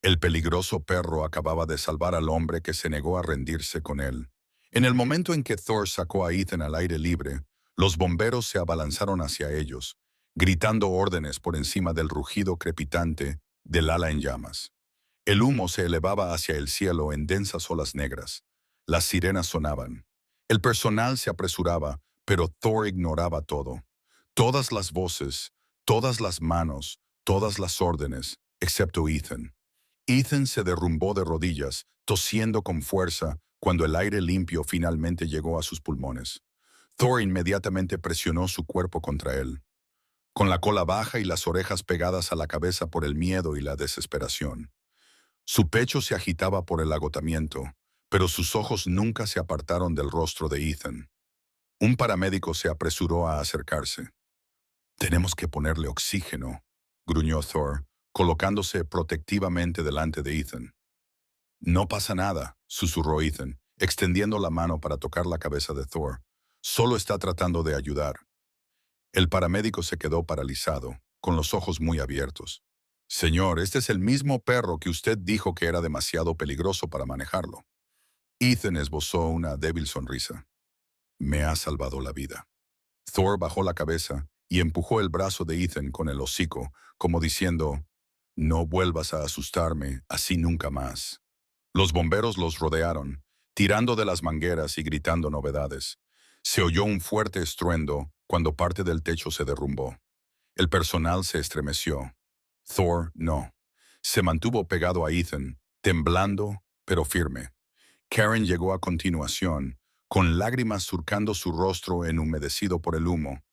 [SPEAKER 1] El peligroso perro acababa de salvar al hombre que se negó a rendirse con él. En el momento en que Thor sacó a Ethan al aire libre, los bomberos se abalanzaron hacia ellos, gritando órdenes por encima del rugido crepitante del ala en llamas. El humo se elevaba hacia el cielo en densas olas negras. Las sirenas sonaban. El personal se apresuraba, pero Thor ignoraba todo. Todas las voces, todas las manos, todas las órdenes, excepto Ethan. Ethan se derrumbó de rodillas, tosiendo con fuerza, cuando el aire limpio finalmente llegó a sus pulmones. Thor inmediatamente presionó su cuerpo contra él, con la cola baja y las orejas pegadas a la cabeza por el miedo y la desesperación. Su pecho se agitaba por el agotamiento, pero sus ojos nunca se apartaron del rostro de Ethan. Un paramédico se apresuró a acercarse. «Tenemos que ponerle oxígeno», gruñó Thor, colocándose protectivamente delante de Ethan. «No pasa nada», susurró Ethan, extendiendo la mano para tocar la cabeza de Thor. «Solo está tratando de ayudar». El paramédico se quedó paralizado, con los ojos muy abiertos. «Señor, este es el mismo perro que usted dijo que era demasiado peligroso para manejarlo». Ethan esbozó una débil sonrisa. «Me ha salvado la vida». Thor bajó la cabeza y empujó el brazo de Ethan con el hocico, como diciendo, «No vuelvas a asustarme, así nunca más». Los bomberos los rodearon, tirando de las mangueras y gritando novedades. Se oyó un fuerte estruendo cuando parte del techo se derrumbó. El personal se estremeció. Thor no. Se mantuvo pegado a Ethan, temblando, pero firme. Karen llegó a continuación, con lágrimas surcando su rostro enhumedecido por el humo.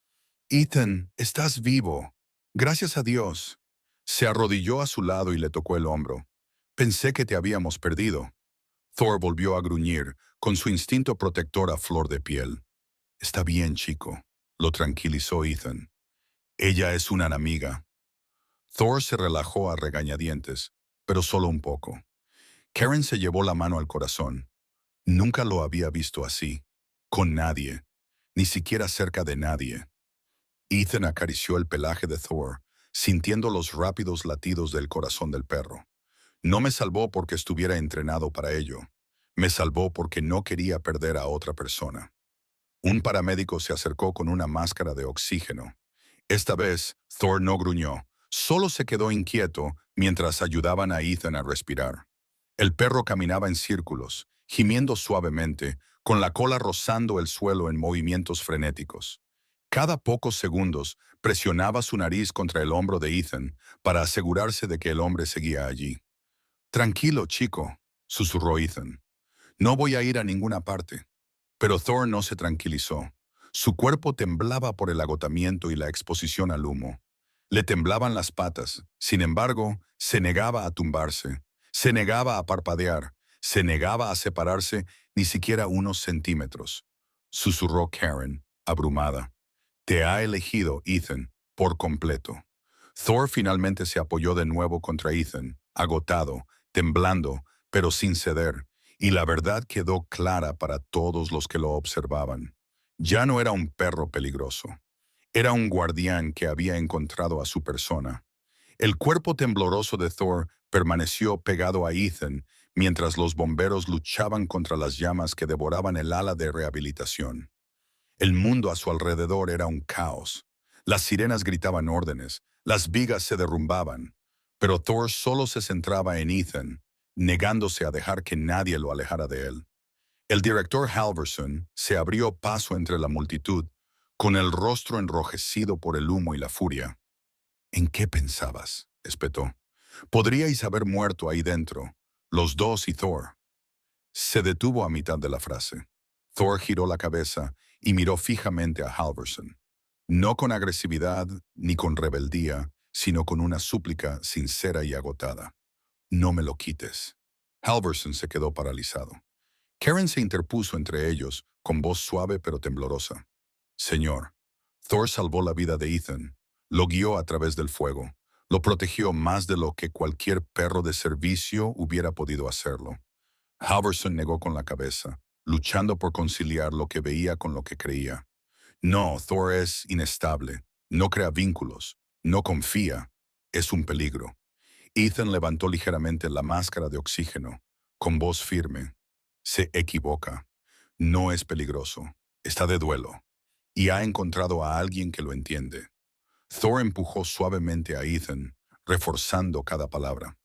[SPEAKER 1] «Ethan, estás vivo. Gracias a Dios». Se arrodilló a su lado y le tocó el hombro. «Pensé que te habíamos perdido». Thor volvió a gruñir, con su instinto protector a flor de piel. «Está bien, chico», lo tranquilizó Ethan. «Ella es una amiga». Thor se relajó a regañadientes, pero solo un poco. Karen se llevó la mano al corazón. Nunca lo había visto así, con nadie, ni siquiera cerca de nadie. Ethan acarició el pelaje de Thor, sintiendo los rápidos latidos del corazón del perro. No me salvó porque estuviera entrenado para ello. Me salvó porque no quería perder a otra persona. Un paramédico se acercó con una máscara de oxígeno. Esta vez, Thor no gruñó, solo se quedó inquieto mientras ayudaban a Ethan a respirar. El perro caminaba en círculos, gimiendo suavemente, con la cola rozando el suelo en movimientos frenéticos. Cada pocos segundos presionaba su nariz contra el hombro de Ethan para asegurarse de que el hombre seguía allí. «Tranquilo, chico», susurró Ethan. «No voy a ir a ninguna parte». Pero Thor no se tranquilizó. Su cuerpo temblaba por el agotamiento y la exposición al humo. Le temblaban las patas. Sin embargo, se negaba a tumbarse. Se negaba a parpadear. Se negaba a separarse ni siquiera unos centímetros. Susurró Karen, abrumada. Te ha elegido, Ethan, por completo. Thor finalmente se apoyó de nuevo contra Ethan, agotado, temblando, pero sin ceder, y la verdad quedó clara para todos los que lo observaban. Ya no era un perro peligroso. Era un guardián que había encontrado a su persona. El cuerpo tembloroso de Thor permaneció pegado a Ethan mientras los bomberos luchaban contra las llamas que devoraban el ala de rehabilitación. El mundo a su alrededor era un caos. Las sirenas gritaban órdenes, las vigas se derrumbaban, pero Thor solo se centraba en Ethan, negándose a dejar que nadie lo alejara de él. El director Halverson se abrió paso entre la multitud, con el rostro enrojecido por el humo y la furia. ¿En qué pensabas?, espetó. Podríais haber muerto ahí dentro, los dos y Thor. Se detuvo a mitad de la frase. Thor giró la cabeza y miró fijamente a Halverson. No con agresividad ni con rebeldía, sino con una súplica sincera y agotada. No me lo quites. Halverson se quedó paralizado. Karen se interpuso entre ellos, con voz suave pero temblorosa. Señor, Thor salvó la vida de Ethan, lo guió a través del fuego, lo protegió más de lo que cualquier perro de servicio hubiera podido hacerlo. Halverson negó con la cabeza, luchando por conciliar lo que veía con lo que creía. No, Thor es inestable, no crea vínculos, no confía, es un peligro. Ethan levantó ligeramente la máscara de oxígeno, con voz firme. Se equivoca. No es peligroso. Está de duelo. Y ha encontrado a alguien que lo entiende. Thor empujó suavemente a Ethan, reforzando cada palabra.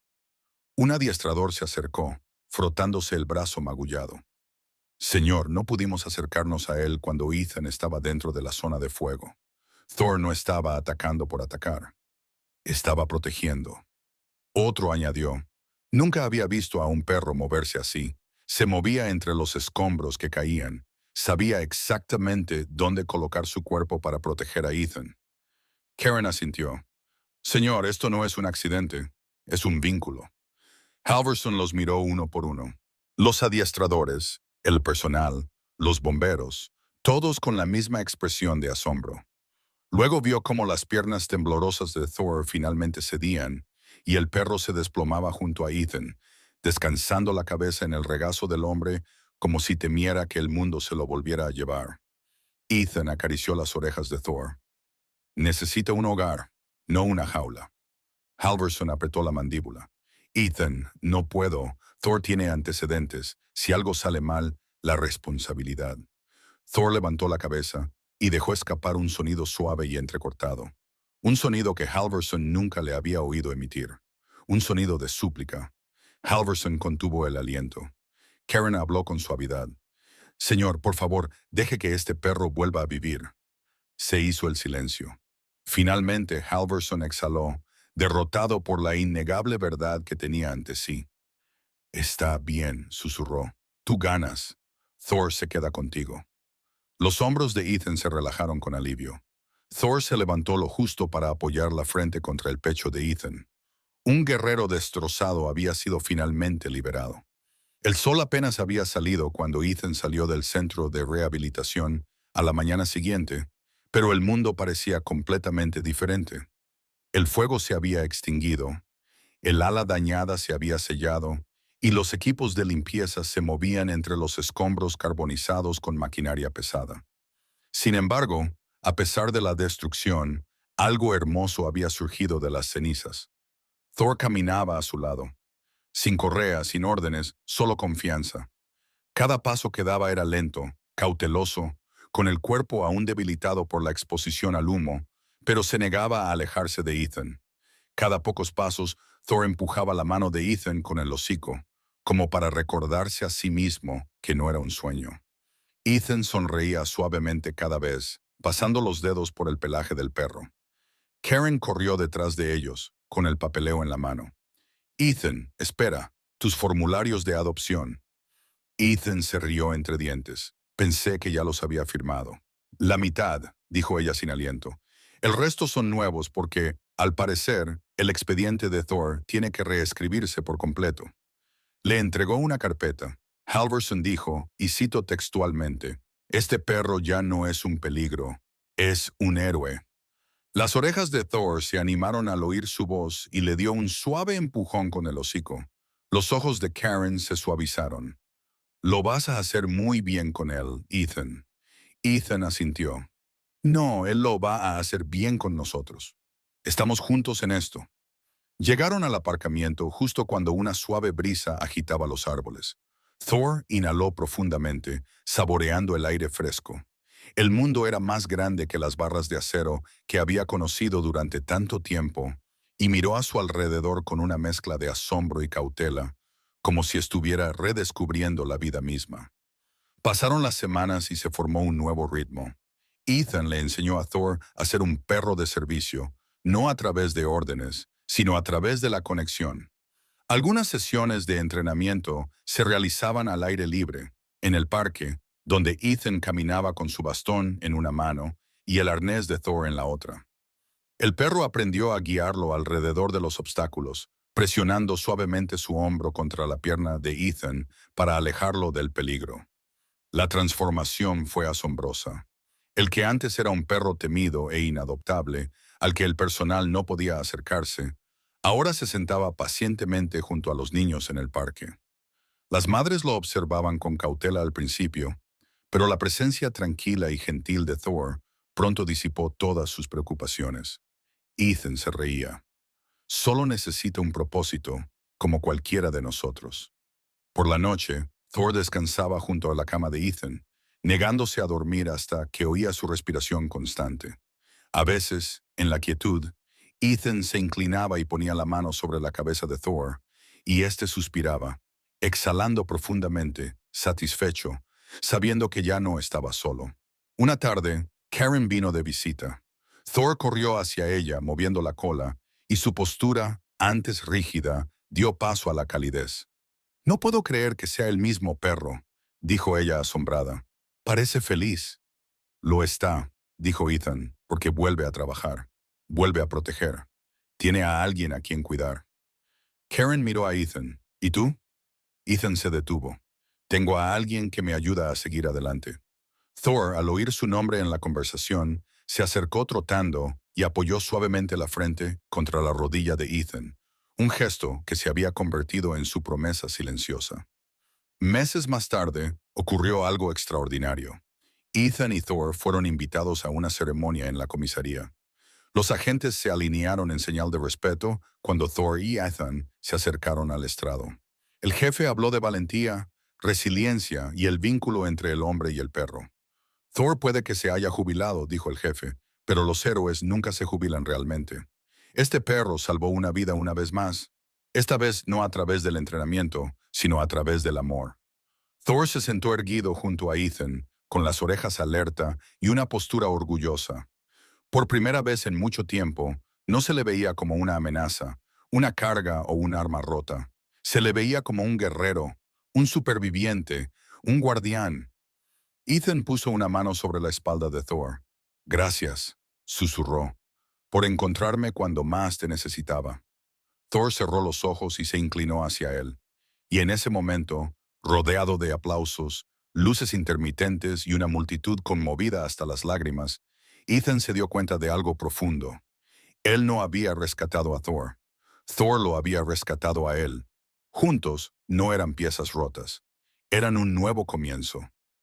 [SPEAKER 1] Un adiestrador se acercó, frotándose el brazo magullado. Señor, no pudimos acercarnos a él cuando Ethan estaba dentro de la zona de fuego. Thor no estaba atacando por atacar. Estaba protegiendo. Otro añadió. Nunca había visto a un perro moverse así. Se movía entre los escombros que caían. Sabía exactamente dónde colocar su cuerpo para proteger a Ethan. Karen asintió. Señor, esto no es un accidente. Es un vínculo. Halverson los miró uno por uno. Los adiestradores, el personal, los bomberos, todos con la misma expresión de asombro. Luego vio cómo las piernas temblorosas de Thor finalmente cedían y el perro se desplomaba junto a Ethan, descansando la cabeza en el regazo del hombre como si temiera que el mundo se lo volviera a llevar. Ethan acarició las orejas de Thor. Necesita un hogar, no una jaula. Halverson apretó la mandíbula. Ethan, no puedo. Thor tiene antecedentes. Si algo sale mal, la responsabilidad. Thor levantó la cabeza y dejó escapar un sonido suave y entrecortado. Un sonido que Halverson nunca le había oído emitir. Un sonido de súplica. Halverson contuvo el aliento. Karen habló con suavidad. Señor, por favor, deje que este perro vuelva a vivir. Se hizo el silencio. Finalmente, Halverson exhaló, derrotado por la innegable verdad que tenía ante sí. Está bien, susurró. Tú ganas. Thor se queda contigo. Los hombros de Ethan se relajaron con alivio. Thor se levantó lo justo para apoyar la frente contra el pecho de Ethan. Un guerrero destrozado había sido finalmente liberado. El sol apenas había salido cuando Ethan salió del centro de rehabilitación a la mañana siguiente, pero el mundo parecía completamente diferente. El fuego se había extinguido, el ala dañada se había sellado, y los equipos de limpieza se movían entre los escombros carbonizados con maquinaria pesada. Sin embargo, a pesar de la destrucción, algo hermoso había surgido de las cenizas. Thor caminaba a su lado. Sin correa, sin órdenes, solo confianza. Cada paso que daba era lento, cauteloso, con el cuerpo aún debilitado por la exposición al humo, pero se negaba a alejarse de Ethan. Cada pocos pasos, Thor empujaba la mano de Ethan con el hocico, como para recordarse a sí mismo que no era un sueño. Ethan sonreía suavemente cada vez, pasando los dedos por el pelaje del perro. Karen corrió detrás de ellos, con el papeleo en la mano. Ethan, espera, tus formularios de adopción. Ethan se rió entre dientes. Pensé que ya los había firmado. La mitad, dijo ella sin aliento. El resto son nuevos porque, al parecer, el expediente de Thor tiene que reescribirse por completo. Le entregó una carpeta. Halvorson dijo, y cito textualmente, «Este perro ya no es un peligro, es un héroe». Las orejas de Thor se animaron al oír su voz y le dio un suave empujón con el hocico. Los ojos de Karen se suavizaron. «Lo vas a hacer muy bien con él, Ethan». Ethan asintió. «No, él lo va a hacer bien con nosotros. Estamos juntos en esto». Llegaron al aparcamiento justo cuando una suave brisa agitaba los árboles. Thor inhaló profundamente, saboreando el aire fresco. El mundo era más grande que las barras de acero que había conocido durante tanto tiempo, y miró a su alrededor con una mezcla de asombro y cautela, como si estuviera redescubriendo la vida misma. Pasaron las semanas y se formó un nuevo ritmo. Ethan le enseñó a Thor a ser un perro de servicio, no a través de órdenes, sino a través de la conexión. Algunas sesiones de entrenamiento se realizaban al aire libre, en el parque, donde Ethan caminaba con su bastón en una mano y el arnés de Thor en la otra. El perro aprendió a guiarlo alrededor de los obstáculos, presionando suavemente su hombro contra la pierna de Ethan para alejarlo del peligro. La transformación fue asombrosa. El que antes era un perro temido e inadoptable, al que el personal no podía acercarse, ahora se sentaba pacientemente junto a los niños en el parque. Las madres lo observaban con cautela al principio, pero la presencia tranquila y gentil de Thor pronto disipó todas sus preocupaciones. Ethan se reía. Solo necesita un propósito, como cualquiera de nosotros. Por la noche, Thor descansaba junto a la cama de Ethan, negándose a dormir hasta que oía su respiración constante. A veces, en la quietud, Ethan se inclinaba y ponía la mano sobre la cabeza de Thor, y éste suspiraba, exhalando profundamente, satisfecho, sabiendo que ya no estaba solo. Una tarde, Karen vino de visita. Thor corrió hacia ella, moviendo la cola, y su postura, antes rígida, dio paso a la calidez. «No puedo creer que sea el mismo perro», dijo ella asombrada. «Parece feliz». «Lo está», dijo Ethan, «porque vuelve a trabajar, vuelve a proteger. Tiene a alguien a quien cuidar». Karen miró a Ethan. «¿Y tú?» Ethan se detuvo. «Tengo a alguien que me ayuda a seguir adelante». Thor, al oír su nombre en la conversación, se acercó trotando y apoyó suavemente la frente contra la rodilla de Ethan, un gesto que se había convertido en su promesa silenciosa. Meses más tarde, ocurrió algo extraordinario. Ethan y Thor fueron invitados a una ceremonia en la comisaría. Los agentes se alinearon en señal de respeto cuando Thor y Ethan se acercaron al estrado. El jefe habló de valentía, resiliencia y el vínculo entre el hombre y el perro. «Thor puede que se haya jubilado», dijo el jefe, «pero los héroes nunca se jubilan realmente. Este perro salvó una vida una vez más, esta vez no a través del entrenamiento, sino a través del amor». Thor se sentó erguido junto a Ethan, con las orejas alerta y una postura orgullosa. Por primera vez en mucho tiempo, no se le veía como una amenaza, una carga o un arma rota. Se le veía como un guerrero, un superviviente, un guardián. Ethan puso una mano sobre la espalda de Thor. «Gracias», susurró, «por encontrarme cuando más te necesitaba». Thor cerró los ojos y se inclinó hacia él. Y en ese momento, rodeado de aplausos, luces intermitentes y una multitud conmovida hasta las lágrimas, Ethan se dio cuenta de algo profundo. Él no había rescatado a Thor. Thor lo había rescatado a él. Juntos no eran piezas rotas. Eran un nuevo comienzo.